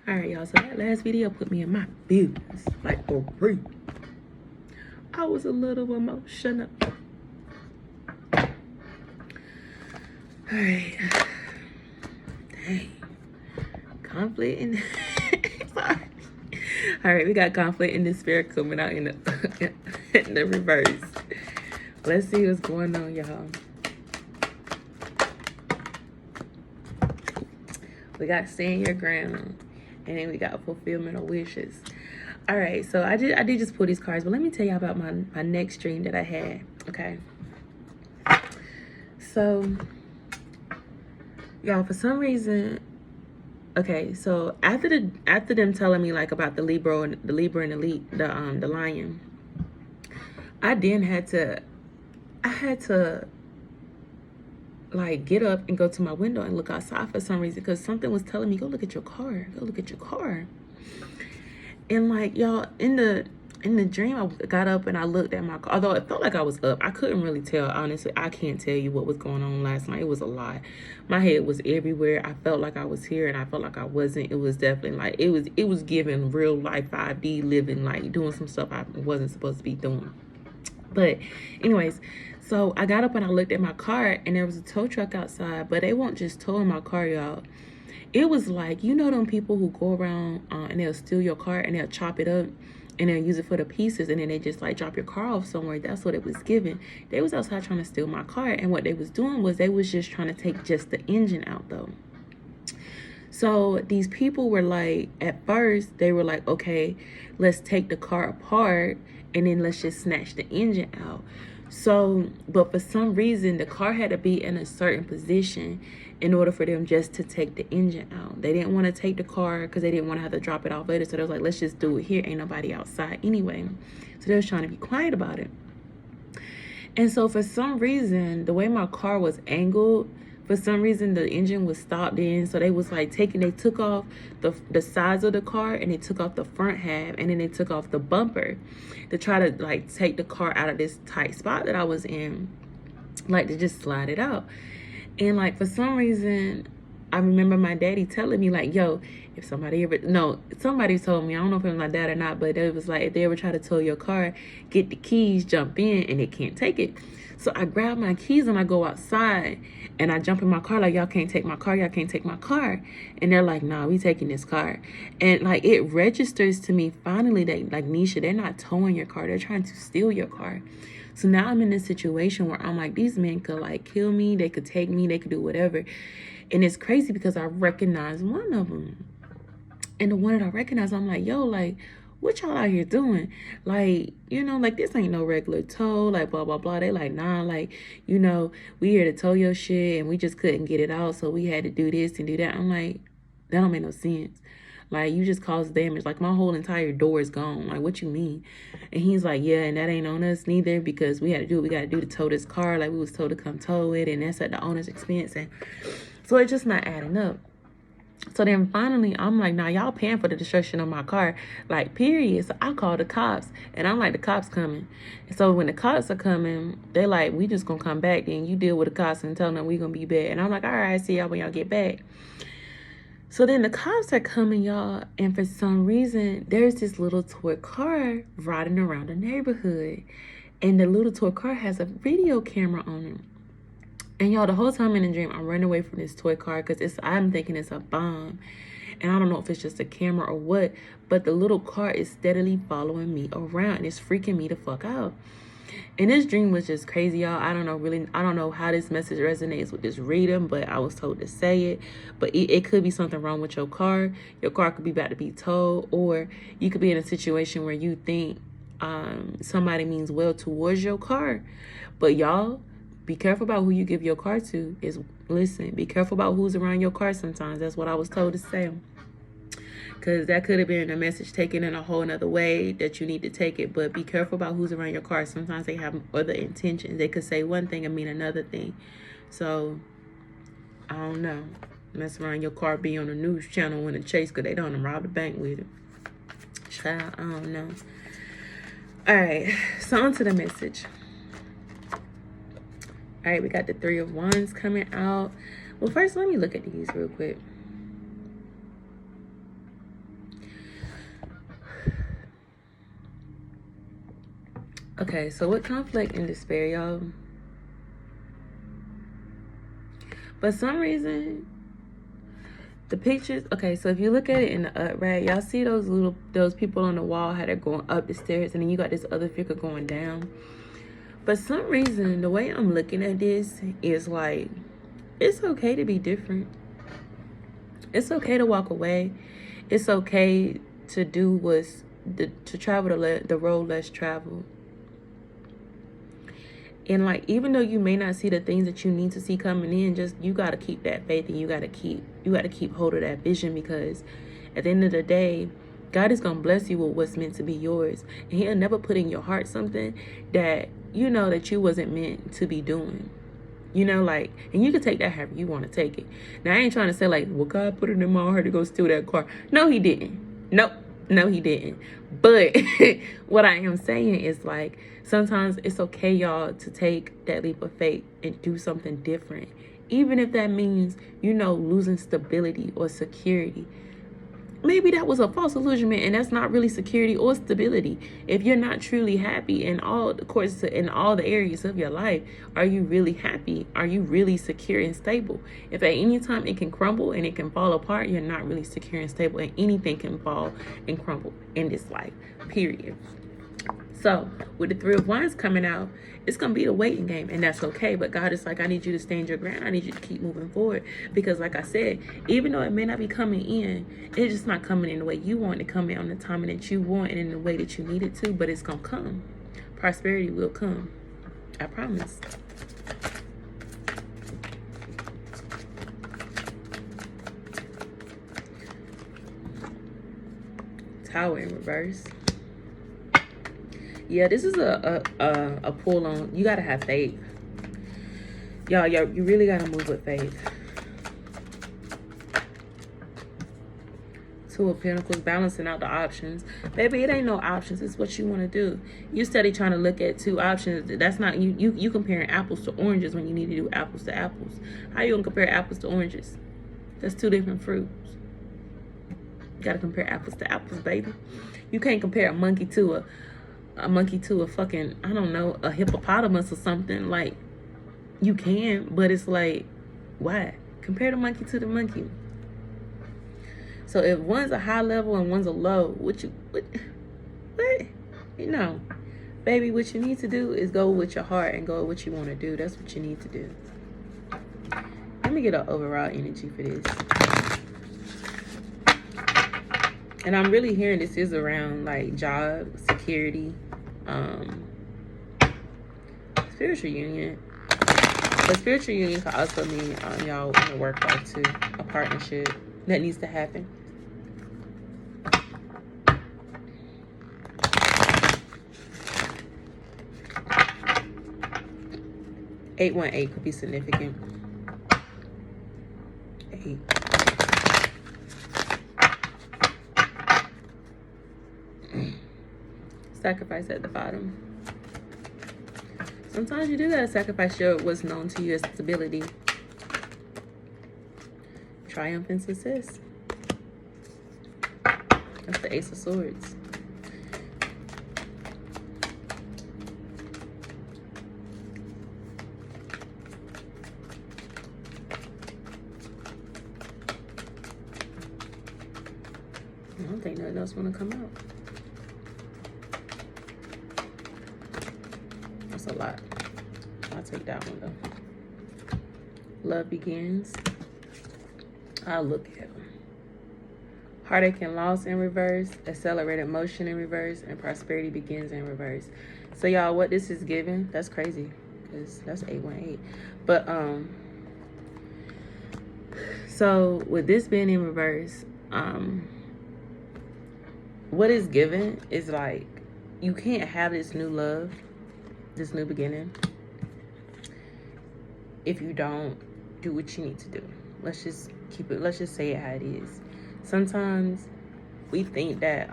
All right, y'all. So that last video put me in my business, like for real. I was a little emotional. All right. Dang. Conflict in. Sorry. All right, we got conflict in the spirit coming out in the in the reverse. Let's see what's going on, y'all. We got stand your ground, and then we got fulfillment of wishes. All right, so I did just pull these cards, but let me tell y'all about my next dream that I had. Okay. So, y'all, for some reason, okay, so after them telling me like about the Libra and the lion, I had to like get up and go to my window and look outside for some reason, because something was telling me, go look at your car, go look at your car. And like, y'all, in the dream, I got up and I looked at my car. Although it felt like I was up, I couldn't really tell. Honestly, I can't tell you what was going on last night. It was a lot. My head was everywhere. I felt like I was here and I felt like I wasn't. It was definitely like, it was giving real life 5D living, like doing some stuff I wasn't supposed to be doing. But anyways, so I got up and I looked at my car, and there was a tow truck outside, but they won't just tow in my car, y'all. It was like, you know them people who go around and they'll steal your car and they'll chop it up and they'll use it for the pieces, and then they just like drop your car off somewhere. That's what it was giving. They was outside trying to steal my car, and what they was doing was they was just trying to take just the engine out though. So these people were like, at first they were like, okay, let's take the car apart and then let's just snatch the engine out. So, but for some reason, the car had to be in a certain position in order for them just to take the engine out. They didn't want to take the car because they didn't want to have to drop it off later. So they was like, let's just do it here. Ain't nobody outside anyway. So they was trying to be quiet about it. And so for some reason, the way my car was angled, for some reason the engine was stopped in. So they was like they took off the sides of the car, and they took off the front half, and then they took off the bumper to try to like take the car out of this tight spot that I was in, like to just slide it out. And like for some reason, I remember my daddy telling me like, yo, if somebody told me, I don't know if it was my dad or not, but it was like, if they ever try to tow your car, get the keys, jump in, and they can't take it. So I grab my keys and I go outside and I jump in my car like, y'all can't take my car, y'all can't take my car. And they're like, nah, we taking this car. And like, it registers to me finally that like, Nisha, they're not towing your car, they're trying to steal your car. So now I'm in this situation where I'm like, these men could like kill me, they could take me, they could do whatever. And it's crazy because I recognize one of them. And the one that I recognize, I'm like, yo, like, what y'all out here doing? Like, you know, like, this ain't no regular tow, like, blah, blah, blah. They like, nah, like, you know, we here to tow your shit and we just couldn't get it out, so we had to do this and do that. I'm like, that don't make no sense. Like, you just caused damage. Like, my whole entire door is gone. Like, what you mean? And he's like, yeah, and that ain't on us neither, because we had to do what we got to do to tow this car. Like, we was told to come tow it, and that's at the owner's expense. And so it's just not adding up. So then finally, I'm like, nah, y'all paying for the destruction of my car, like, period. So I call the cops, and I'm like, the cops coming. And so when the cops are coming, they like, we just gonna come back, then you deal with the cops and tell them we gonna be back. And I'm like, all right, see y'all when y'all get back. So then the cops are coming, y'all, and for some reason, there's this little toy car riding around the neighborhood. And the little toy car has a video camera on it. And y'all, the whole time in the dream, I'm running away from this toy car because I'm thinking it's a bomb. And I don't know if it's just a camera or what, but the little car is steadily following me around, and it's freaking me the fuck out. And this dream was just crazy, y'all. I don't know how this message resonates with this reading, but I was told to say it. But it could be something wrong with your car. Your car could be about to be towed, or you could be in a situation where you think somebody means well towards your car. But y'all, be careful about who you give your car to. Listen, be careful about who's around your car sometimes. That's what I was told to say. Because that could have been a message taken in a whole nother way that you need to take it. But be careful about who's around your car. Sometimes they have other intentions. They could say one thing and mean another thing. So, I don't know. Mess around your car, be on the news channel when a chase, because they don't rob the bank with it. Child, I don't know. All right, so on to the message. All right, we got the 3 of Wands coming out. Well, first, let me look at these real quick. Okay, so with conflict and despair, y'all, for some reason, the pictures, okay, so if you look at it in the right, y'all see those people on the wall, how they're going up the stairs, and then you got this other figure going down. For some reason, the way I'm looking at this is like, it's okay to be different. It's okay to walk away. It's okay to do to travel the road less traveled. And like, even though you may not see the things that you need to see coming in, just, you got to keep that faith, and you got to keep hold of that vision, because at the end of the day, God is going to bless you with what's meant to be yours. And he'll never put in your heart something that you know that you wasn't meant to be doing. You know, like, and you can take that however you want to take it. Now, I ain't trying to say like, well, God put it in my heart to go steal that car. No, he didn't. Nope. No, he didn't. But what I am saying is, like, sometimes it's okay, y'all, to take that leap of faith and do something different. Even if that means, you know, losing stability or security. Maybe that was a false illusionment, and that's not really security or stability. If you're not truly happy in all the areas of your life, are you really happy? Are you really secure and stable? If at any time it can crumble and it can fall apart, you're not really secure and stable, and anything can fall and crumble in this life, period. So with the Three of Wands coming out, it's going to be the waiting game, and that's okay. But God is like, I need you to stand your ground. I need you to keep moving forward, because like I said, even though it may not be coming in, it's just not coming in the way you want it to come in, on the timing that you want, and in the way that you need it to, but it's going to come. Prosperity will come. I promise. Tower in reverse. Yeah, this is a pull on. You gotta have faith, y'all. You really gotta move with faith. Two of Pentacles, balancing out the options. Baby, it ain't no options. It's what you want to do. You steady trying to look at two options. That's not you comparing apples to oranges when you need to do apples to apples. How you gonna compare apples to oranges? That's two different fruits. You gotta compare apples to apples, baby. You can't compare a monkey to a fucking, I don't know, a hippopotamus or something. Like, you can, but it's like, why? Compare the monkey to the monkey. So if one's a high level and one's a low, what? You know, baby, what you need to do is go with your heart and go with what you want to do. That's what you need to do. Let me get an overall energy for this. And I'm really hearing this is around like job, security, spiritual union. But spiritual union could also mean y'all in a work life too, a partnership that needs to happen. Eight 1-8 could be significant. 8. Sacrifice at the bottom. Sometimes you do gotta sacrifice what's known to you as stability. Triumph and success. That's the Ace of Swords. I don't think nothing else wanna come out. That's a lot. I'll take that one though. Love begins. I'll look at them. Heartache and loss in reverse. Accelerated motion in reverse. And prosperity begins in reverse. So y'all, what this is giving, that's crazy, because that's 8-1-8. But so with this being in reverse, what is given is like, you can't have this new love, this new beginning, if you don't do what you need to do. Let's just keep it, let's just say it how it is. Sometimes we think that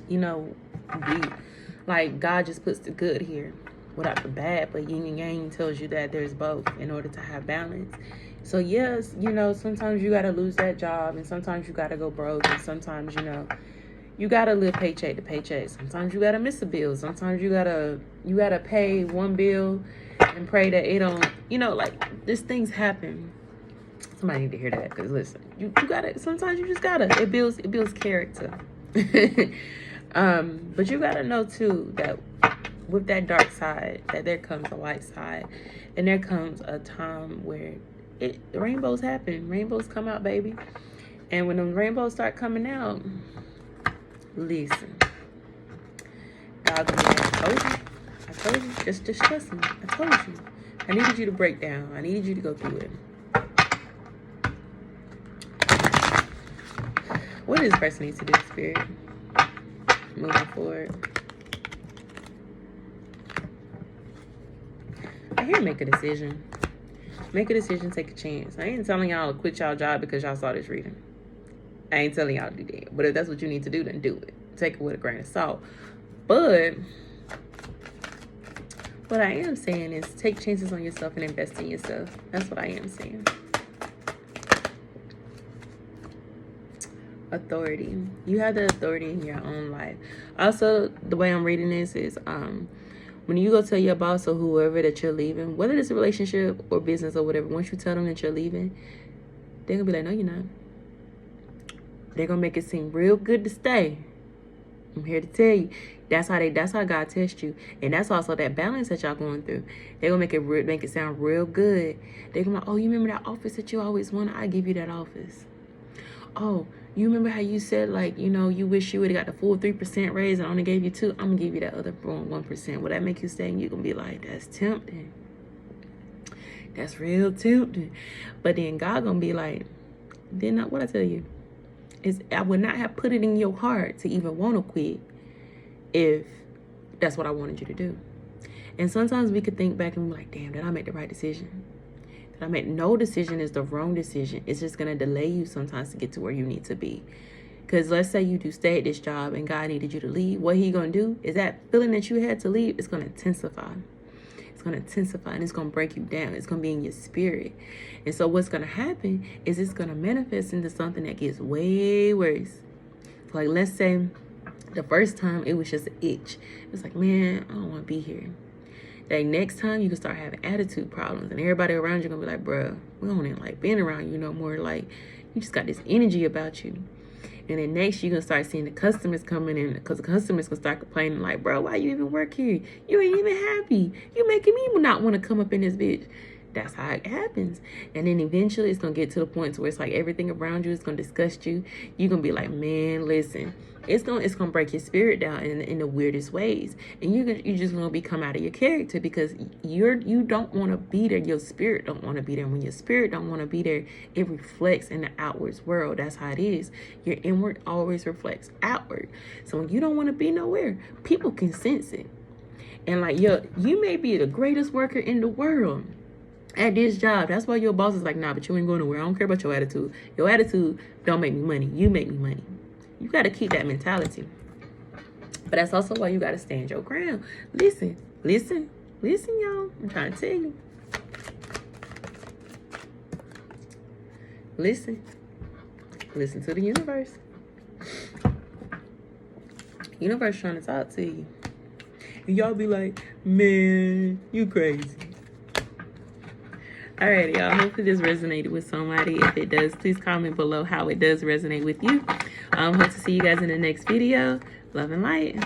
you know, like God just puts the good here without the bad, but yin and yang tells you that there's both in order to have balance. So yes, you know, sometimes you gotta lose that job, and sometimes you gotta go broke, and sometimes, you know, you gotta live paycheck to paycheck. Sometimes you gotta miss a bill. Sometimes you gotta pay one bill and pray that it don't, you know, like, these things happen. Somebody need to hear that, because listen, you gotta, sometimes you just gotta, it builds character. But you gotta know too that with that dark side, that there comes a light side, and there comes a time where rainbows happen. Rainbows come out, baby. And when the rainbows start coming out, listen, God gonna be like, I told you, just trust me. I told you. I needed you to break down. I needed you to go through it. What does this person need to do, Spirit? Moving forward. I hear make a decision. Make a decision, take a chance. I ain't telling y'all to quit y'all job because y'all saw this reading. I ain't telling y'all to do that. But if that's what you need to do, then do it. Take it with a grain of salt. But what I am saying is take chances on yourself and invest in yourself. That's what I am saying. Authority. You have the authority in your own life. Also, the way I'm reading this is when you go tell your boss or whoever that you're leaving, whether it's a relationship or business or whatever, once you tell them that you're leaving, they're gonna be like, no, you're not. They're gonna make it seem real good to stay. I'm here to tell you. That's how God tests you. And that's also that balance that y'all going through. They're gonna make it sound real good. They're gonna be like, oh, you remember that office that you always wanted? I give you that office. Oh, you remember how you said, like, you know, you wish you would have got the full 3% raise and I only gave you 2? I'm going to give you that other 1%. Will that make you stay? And you're going to be like, that's tempting. That's real tempting. But then God going to be like, then what I tell you is I would not have put it in your heart to even want to quit if that's what I wanted you to do. And sometimes we could think back and be like, damn, did I make the right decision? I mean, no decision is the wrong decision. It's just going to delay you sometimes to get to where you need to be. Because let's say you do stay at this job and God needed you to leave. What he going to do is that feeling that you had to leave, it's going to intensify. It's going to intensify and it's going to break you down. It's going to be in your spirit. And so what's going to happen is it's going to manifest into something that gets way worse. So like, let's say the first time it was just an itch. It's like, man, I don't want to be here. That next time you can start having attitude problems and everybody around you gonna be like, bruh, we don't even like being around you no more. Like, you just got this energy about you. And then next you're gonna start seeing the customers coming in because the customers gonna start complaining like, bro, why you even work here? You ain't even happy. You making me not want to come up in this bitch. That's how it happens. And then eventually it's going to get to the point where it's like everything around you is going to disgust you. You're going to be like, man, listen, it's going to break your spirit down in the weirdest ways. And you're just going to become out of your character because you don't want to be there. Your spirit don't want to be there. When your spirit don't want to be there, it reflects in the outwards world. That's how it is. Your inward always reflects outward. So when you don't want to be nowhere, people can sense it. And like, you may be the greatest worker in the world at this job. That's why your boss is like, nah, but you ain't going nowhere. I don't care about your attitude. Your attitude don't make me money. You make me money. You got to keep that mentality. But that's also why you got to stand your ground. Listen, y'all. I'm trying to tell you. Listen to the universe. Universe trying to talk to you. And y'all be like, man, you crazy. Alrighty, y'all. Hopefully this resonated with somebody. If it does, please comment below how it does resonate with you. Hope to see you guys in the next video. Love and light.